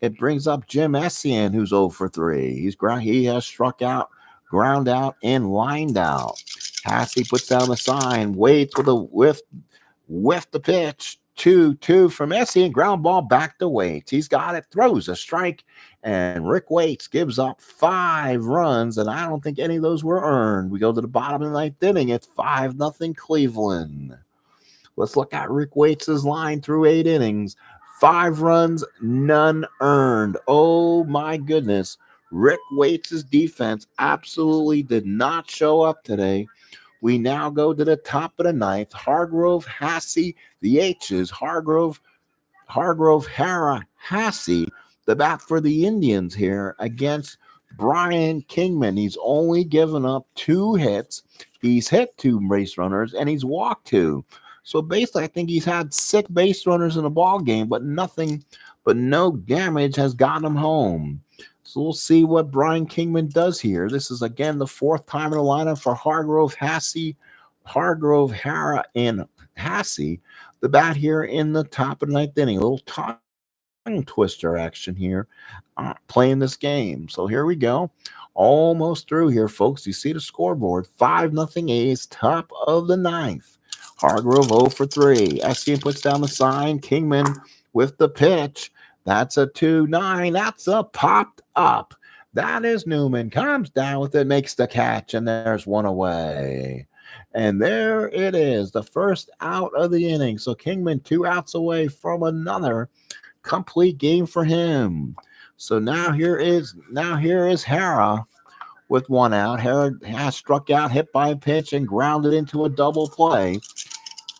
It brings up Jim Essien, who's 0 for 3. He has struck out, ground out, and lined out. Hasse puts down the sign. Waits with a whiff the pitch. 2-2 from Essien. Ground ball back to Waits. He's got it. Throws a strike. And Rick Waits gives up 5 runs, and I don't think any of those were earned. We go to the bottom of the 9th inning. It's 5-0 Cleveland. Let's look at Rick Waits' line through 8 innings. 5 runs, none earned. Oh, my goodness. Rick Waits' defense absolutely did not show up today. We now go to the top of the 9th. Hargrove, Hasse, the H's. Hargrove, Hara, Hasse. The bat for the Indians here against Brian Kingman. He's only given up 2 hits. He's hit 2 base runners, and he's walked 2. So basically, I think he's had 6 base runners in the ball game, but no damage has gotten him home. So we'll see what Brian Kingman does here. This is again the fourth time in the lineup for Hargrove, Hara, and Hassey. The bat here in the top of the ninth inning. A little tongue twister action here, playing this game. So here we go. Almost through here, folks. You see the scoreboard. 5-0 A's, top of the ninth. Hargrove 0 for 3. Estienne puts down the sign. Kingman with the pitch. That's a 2-9. That's a popped up. That is Newman. Comes down with it, makes the catch, and there's one away. And there it is, the first out of the inning. So Kingman 2 outs away from another complete game for him. So now here is Hara with 1 out. Hara has struck out, hit by a pitch, and grounded into a double play.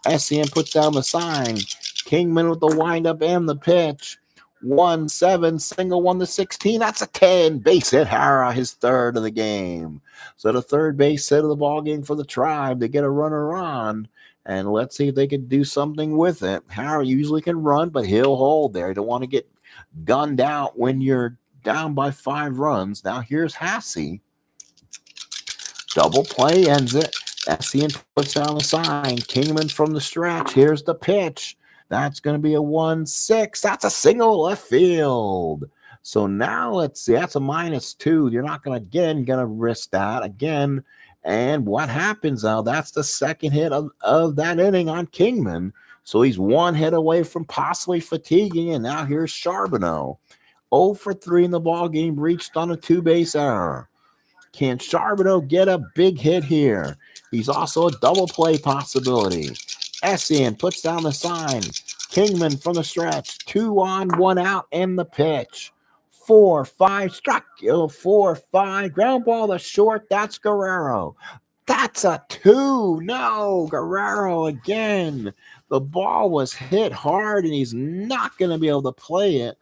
SCM puts down the sign. Kingman with the windup and the pitch. 1-7, single 1-16. That's a 10. Base hit Hara, his third of the game. So the third base hit of the ball game for the Tribe to get a runner on. And let's see if they can do something with it. Hara usually can run, but he'll hold there. You don't want to get gunned out when you're down by 5 runs. Now here's Hassey. Double play ends it. Estienne puts down the sign. Kingman from the stretch. Here's the pitch. That's going to be a 1-6. That's a single left field. So now let's see. That's a -2. You're not going to risk that again. And what happens now? That's the second hit of that inning on Kingman. So he's 1 hit away from possibly fatiguing. And now here's Charbonneau. 0 for 3 in the ball game, reached on a 2-base error. Can Charbonneau get a big hit here? He's also a double play possibility. Estienne puts down the sign. Kingman from the stretch. 2 on, 1 out, and the pitch. 4-5, struck. 4-5, ground ball to short. That's Guerrero. That's a 2. No, Guerrero again. The ball was hit hard, and he's not going to be able to play it.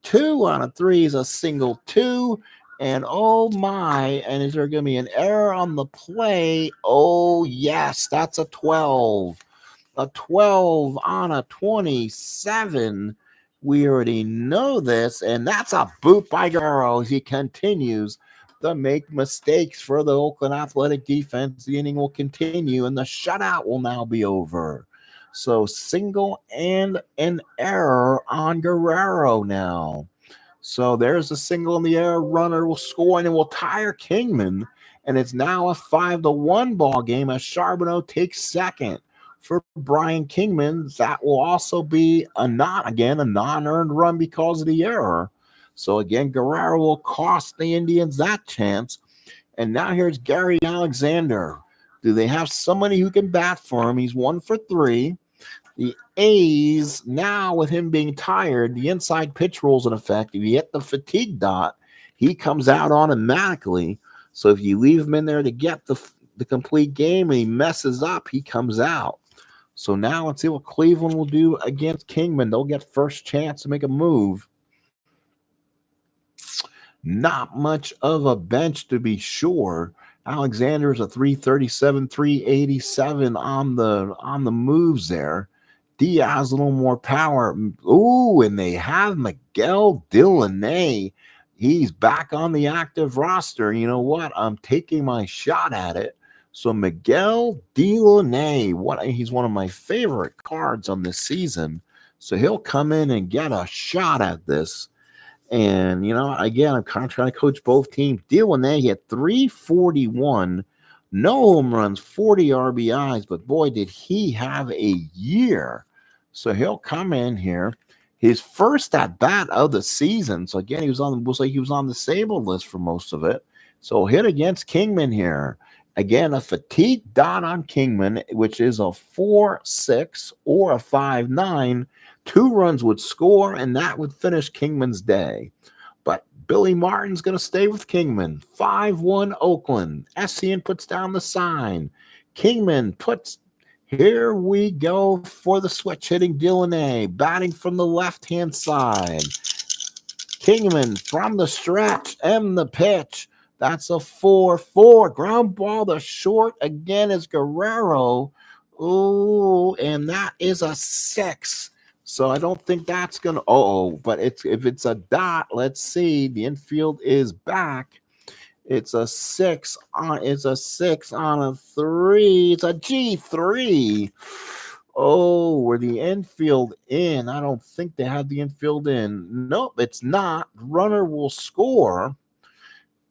2 out of 3 is a single 2. And oh my, and is there going to be an error on the play? Oh, yes, that's a 12. A 12 on a 27. We already know this, and that's a boot by Guerrero as he continues to make mistakes for the Oakland Athletic defense. The inning will continue, and the shutout will now be over. So single and an error on Guerrero now. So there's a single in the air. Runner will score, and it will tire Kingman, and it's now a 5-1 ball game as Charbonneau takes second. For Brian Kingman, that will also be a non-earned run because of the error. So again, Guerrero will cost the Indians that chance. And now here's Gary Alexander. Do they have somebody who can bat for him? He's 1 for 3. The A's, now with him being tired, the inside pitch rule's in effect. If you hit the fatigue dot, he comes out automatically. So if you leave him in there to get the complete game and he messes up, he comes out. So now let's see what Cleveland will do against Kingman. They'll get first chance to make a move. Not much of a bench to be sure. Alexander's a 337, 387 on the moves there. Diaz a little more power. Ooh, and they have Miguel Delaney. He's back on the active roster. You know what? I'm taking my shot at it. So Miguel Delaney, he's one of my favorite cards on this season. So he'll come in and get a shot at this. And, again, I'm kind of trying to coach both teams. Delaney hit 341, no home runs, 40 RBIs, but boy, did he have a year. So he'll come in here. His first at bat of the season. So again, he was on the disabled list for most of it. So hit against Kingman here. Again, a fatigue dot on Kingman, which is a 4-6 or a 5-9. 2 runs would score, and that would finish Kingman's day. But Billy Martin's going to stay with Kingman. 5-1 Oakland. Estienne puts down the sign. Kingman here we go for the switch hitting Delaney, batting from the left-hand side. Kingman from the stretch and the pitch. That's a 4-4. Ground ball to short again is Guerrero. Ooh, and that is a 6. So I don't think that's gonna. Oh, but if it's a dot, let's see. The infield is back. It's a six on. It's a six on a three. It's a G3. Oh, were the infield in? I don't think they had the infield in. Nope, it's not. Runner will score.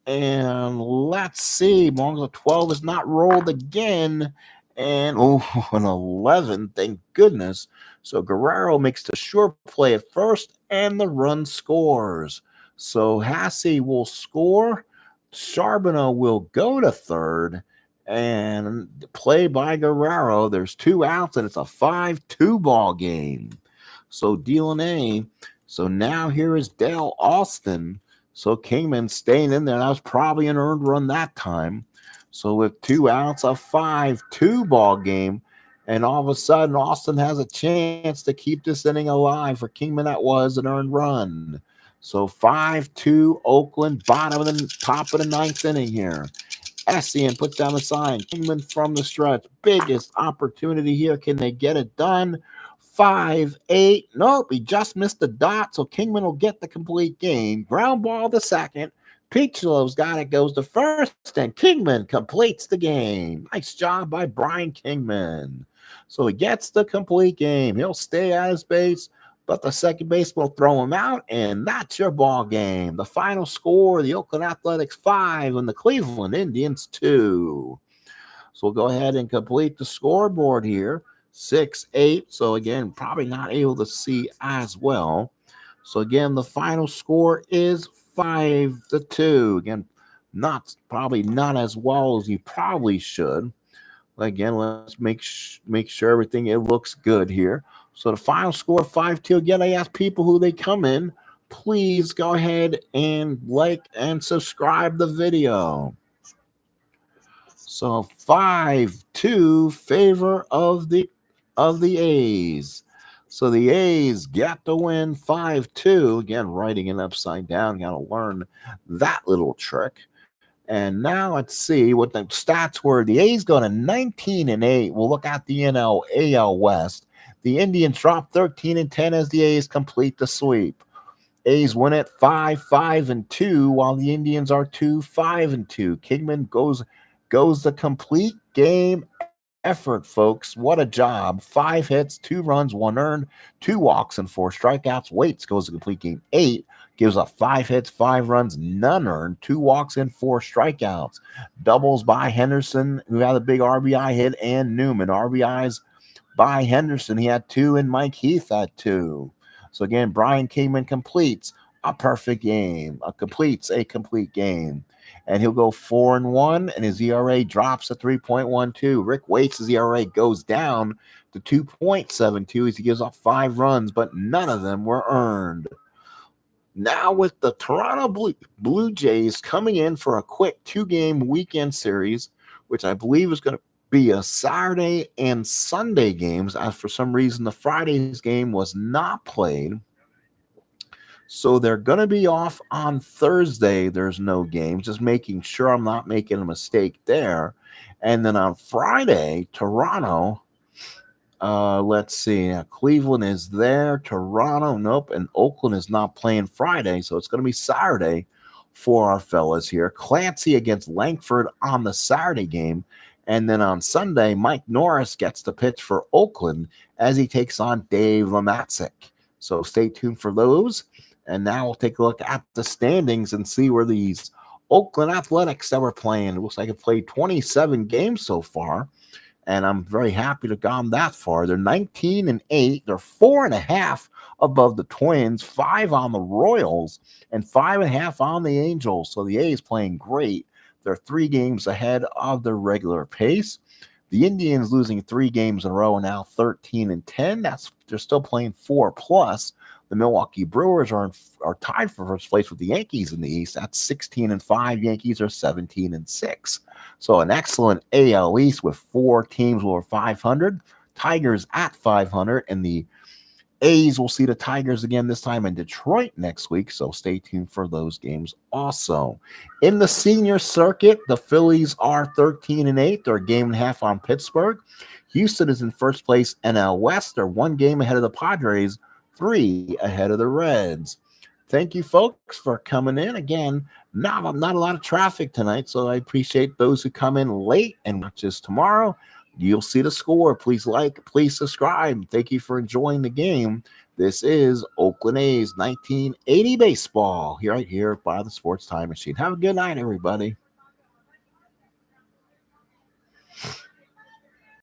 And let's see. Long as a 12 is not rolled again. And oh, an 11. Thank goodness. So Guerrero makes the sure play at first, and the run scores. So Hasse will score. Charbonneau will go to third. And play by Guerrero. There's 2 outs, and it's a 5-2 ball game. So dealing A. So now here is Dale Austin. So Kingman staying in there. That was probably an earned run that time. So with 2 outs, a 5-2 ball game. And all of a sudden, Austin has a chance to keep this inning alive. For Kingman, that was an earned run. So 5-2 Oakland, top of the 9th inning here. Essien puts down the sign. Kingman from the stretch. Biggest opportunity here. Can they get it done? 5-8. Nope, he just missed the dot, so Kingman will get the complete game. Ground ball to second. Peachlove's got it, goes to first, and Kingman completes the game. Nice job by Brian Kingman. So he gets the complete game. He'll stay at his base, but the second base will throw him out, and that's your ball game. The final score, the Oakland Athletics 5 and the Cleveland Indians 2. So we'll go ahead and complete the scoreboard here. 6-8. So again, probably not able to see as well. So again, the final score is 5-2. Again, probably not as well as you probably should. Again, let's make sure everything it looks good here. So the final score 5-2. Again, I ask people who they come in. Please go ahead and like and subscribe the video. So 5-2 favor of the A's. So the A's get the win 5-2. Again, writing it upside down. Got to learn that little trick. And now let's see what the stats were. The A's go to 19-8. We'll look at the AL West. The Indians drop 13-10 as the A's complete the sweep. A's win it 5-2, while the Indians are 2-5-2. Kingman goes the complete game effort, folks. What a job. 5 hits, 2 runs, 1 earned, 2 walks, and 4 strikeouts. Waits goes the complete game 8, gives up 5 hits, 5 runs, none earned, 2 walks, and 4 strikeouts. Doubles by Henderson, who had a big RBI hit, and Newman. RBIs by Henderson. He had 2, and Mike Heath had 2. So again, Brian Kingman completes a perfect game. Completes a complete game. And he'll go 4-1, and his ERA drops to 3.12. Rick Waits' ERA goes down to 2.72 as he gives up 5 runs, but none of them were earned. Now with the Toronto Blue Jays coming in for a quick 2-game weekend series, which I believe is going to be a Saturday and Sunday games, as for some reason the Friday's game was not played. So they're going to be off on Thursday. There's no games, just making sure I'm not making a mistake there. And then on Friday, Toronto, let's see, Cleveland is there, Toronto, nope, and Oakland is not playing Friday, so it's going to be Saturday for our fellas here. Clancy against Langford on the Saturday game. And then on Sunday, Mike Norris gets to pitch for Oakland as he takes on Dave Lematzik. So stay tuned for those. And now we'll take a look at the standings and see where these Oakland Athletics that we're playing. It looks like it played 27 games so far. And I'm very happy to have gone that far. They're 19-8. They're 4.5 above the Twins, 5 on the Royals, and 5.5 on the Angels. So the A's playing great. They're 3 games ahead of their regular pace. The Indians losing 3 games in a row, now 13-10. They're still playing 4+. The Milwaukee Brewers are tied for first place with the Yankees in the East. That's 16-5. Yankees are 17-6. So an excellent AL East with 4 teams over 500. Tigers at 500, and the A's will see the Tigers again, this time in Detroit next week, so stay tuned for those games also. In the senior circuit, the Phillies are 13-8. They're a game and a half on Pittsburgh. Houston is in first place, NL West. They're 1 game ahead of the Padres, 3 ahead of the Reds. Thank you, folks, for coming in. Again, not a lot of traffic tonight, so I appreciate those who come in late and watch us tomorrow. You'll see the score. Please like, please subscribe. Thank you for enjoying the game. This is Oakland A's 1980 baseball right here by the Sports Time Machine. Have a good night, everybody.